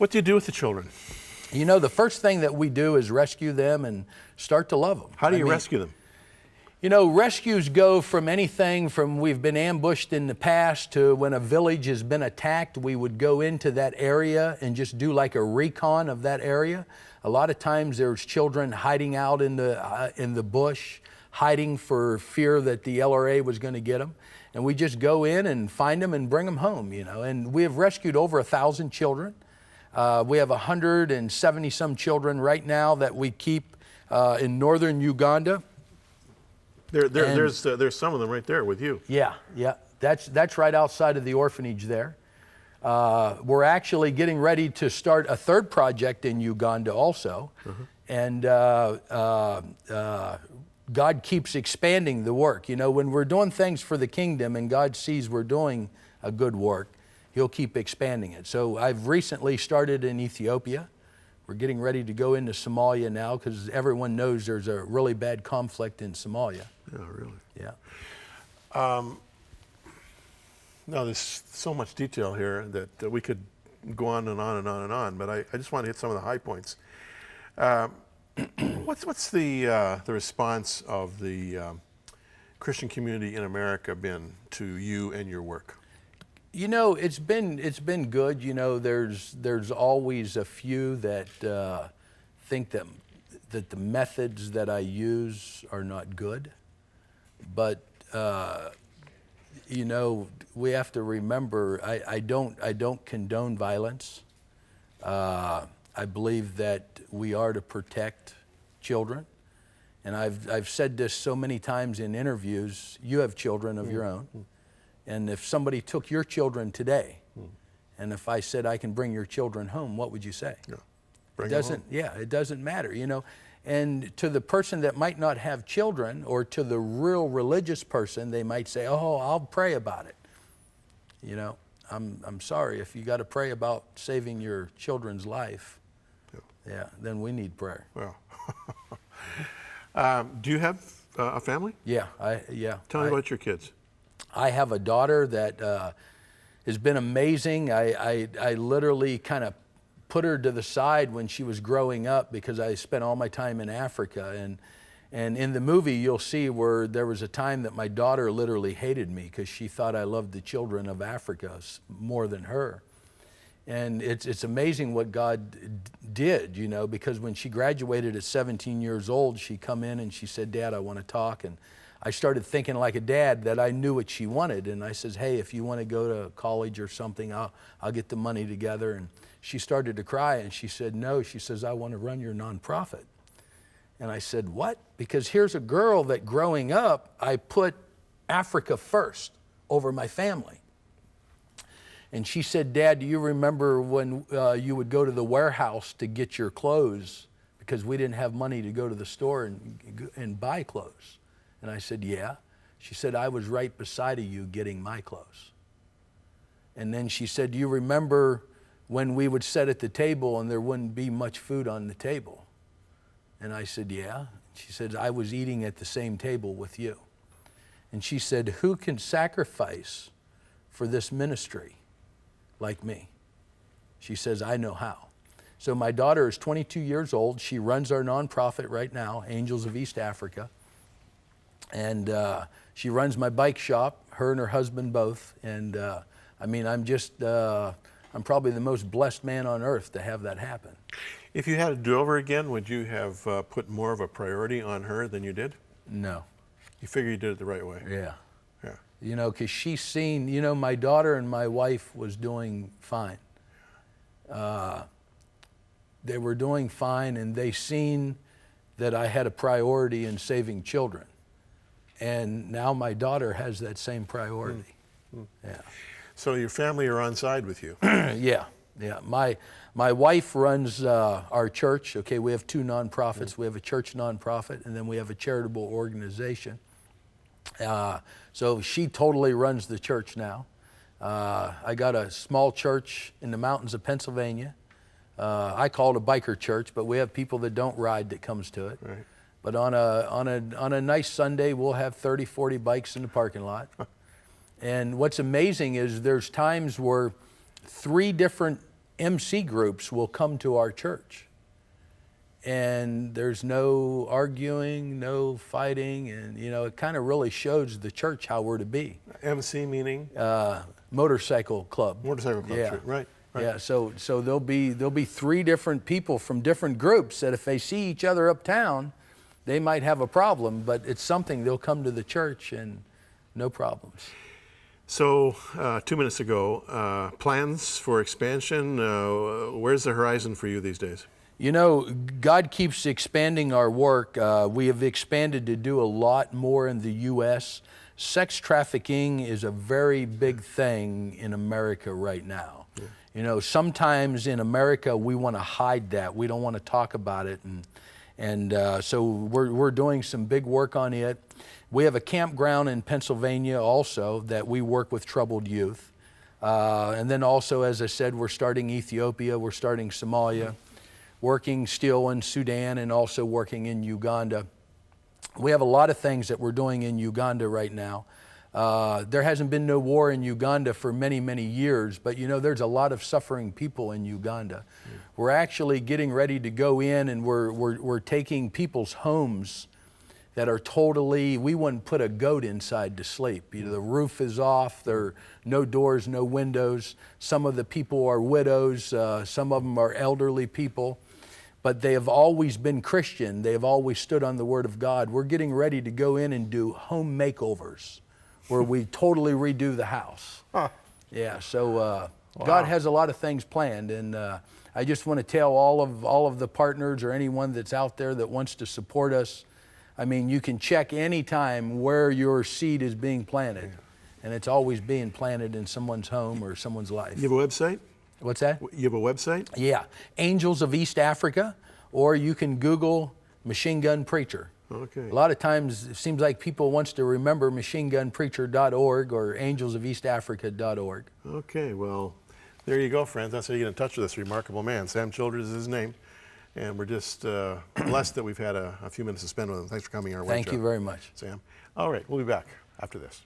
What do you do with the children? You know, the first thing that we do is rescue them and start to love them. How do you rescue them? You know, rescues go from anything from we've been ambushed in the past to when a village has been attacked, we would go into that area and just do like a recon of that area. A lot of times there's children hiding out in the bush, hiding for fear that the LRA was going to get them. And we just go in and find them and bring them home, you know. And we have rescued over 1,000 children. We have 170 some children right now that we keep in northern Uganda. There's some of them right there with you. Yeah, yeah. That's right outside of the orphanage there. We're actually getting ready to start a third project in Uganda also. And God keeps expanding the work. You know, when we're doing things for the kingdom and God sees we're doing a good work, He'll keep expanding it. So I've recently started in Ethiopia. We're getting ready to go into Somalia now because everyone knows there's a really bad conflict in Somalia. Yeah, really? Yeah. Now, there's so much detail here that we could go on and on and on and on, but I just want to hit some of the high points. What's the response of the Christian community in America been to you and your work? You know, it's been good. You know, there's always a few that think that the methods that I use are not good, but you know, we have to remember I don't condone violence. I believe that we are to protect children, and I've said this so many times in interviews. You have children of your own. And if somebody took your children today, and if I said I can bring your children home, what would you say? Yeah. Bring it them doesn't. home. Yeah, it doesn't matter. You know, and to the person that might not have children, or to the real religious person, they might say, "Oh, I'll pray about it." You know, I'm sorry if you got to pray about saving your children's life. Yeah, then we need prayer. Well, do you have a family? Yeah, Tell me about your kids. I have a daughter that has been amazing. I literally kind of put her to the side when she was growing up because I spent all my time in Africa. And in the movie, you'll see where there was a time that my daughter literally hated me because she thought I loved the children of Africa more than her. And it's amazing what God did, you know, because when she graduated at 17 years old, she come in and she said, "Dad, I want to talk." And I started thinking like a dad that I knew what she wanted. And I says, "Hey, if you want to go to college or something, I'll get the money together." And she started to cry and she said, "No," she says, "I want to run your nonprofit." And I said, "What?" Because here's a girl that growing up, I put Africa first over my family. And she said, "Dad, do you remember when you would go to the warehouse to get your clothes because we didn't have money to go to the store and buy clothes?" And I said, "Yeah." She said, "I was right beside of you getting my clothes." And then she said, "Do you remember when we would sit at the table and there wouldn't be much food on the table?" And I said, "Yeah." She said, "I was eating at the same table with you." And she said, "Who can sacrifice for this ministry like me?" She says, "I know how." So my daughter is 22 years old. She runs our nonprofit right now, Angels of East Africa. And she runs my bike shop, her and her husband both. And I mean, I'm probably the most blessed man on earth to have that happen. If you had to do over again, would you have put more of a priority on her than you did? No. You figure you did it the right way? Yeah. Yeah. You know, because she's seen, you know, my daughter and my wife was doing fine. They were doing fine, and they seen that I had a priority in saving children. And now my daughter has that same priority. Yeah. So your family are on side with you? Yeah. My wife runs our church. Okay, we have two nonprofits. We have a church nonprofit, and then we have a charitable organization. So she totally runs the church now. I got a small church in the mountains of Pennsylvania. I call it a biker church, but we have people that don't ride that comes to it. Right. But on a nice Sunday, we'll have 30, 40 bikes in the parking lot. And what's amazing is there's times where 3 different MC groups will come to our church. And there's no arguing, no fighting, and you know, it kind of really shows the church how we're to be. MC meaning? Motorcycle club. Motorcycle club, Yeah. sure. Right. Yeah, so there'll be 3 different people from different groups that if they see each other uptown, they might have a problem, but it's something they'll come to the church and no problems. So 2 minutes ago, plans for expansion. Where's the horizon for you these days? You know, God keeps expanding our work. We have expanded to do a lot more in the U.S. Sex trafficking is a very big thing in America right now. Yeah. You know, sometimes in America we want to hide that. We don't want to talk about it, and so we're doing some big work on it. We have a campground in Pennsylvania also that we work with troubled youth, and then also, as I said, we're starting Ethiopia, we're starting Somalia. Working still in Sudan and also working in Uganda. We have a lot of things that we're doing in Uganda right now. There hasn't been no war in Uganda for many, many years, but you know, there's a lot of suffering people in Uganda. Mm. We're actually getting ready to go in and we're taking people's homes that are totally, we wouldn't put a goat inside to sleep. You know, the roof is off, there are no doors, no windows. Some of the people are widows, some of them are elderly people. But they have always been Christian. They have always stood on the Word of God. We're getting ready to go in and do home makeovers where we totally redo the house. Huh. Yeah, so wow. God has a lot of things planned, and I just want to tell all of the partners or anyone that's out there that wants to support us, I mean, you can check anytime where your seed is being planted, and it's always being planted in someone's home or someone's life. You have a website? What's that? You have a website? Yeah, Angels of East Africa, or you can Google Machine Gun Preacher. Okay. A lot of times it seems like people wants to remember machinegunpreacher.org or angelsofeastafrica.org. Okay, well, there you go, friends. That's how you get in touch with this remarkable man. Sam Childers is his name, and we're just blessed that we've had a few minutes to spend with him. Thanks for coming our way. Thank you very much. Sam. All right, we'll be back after this.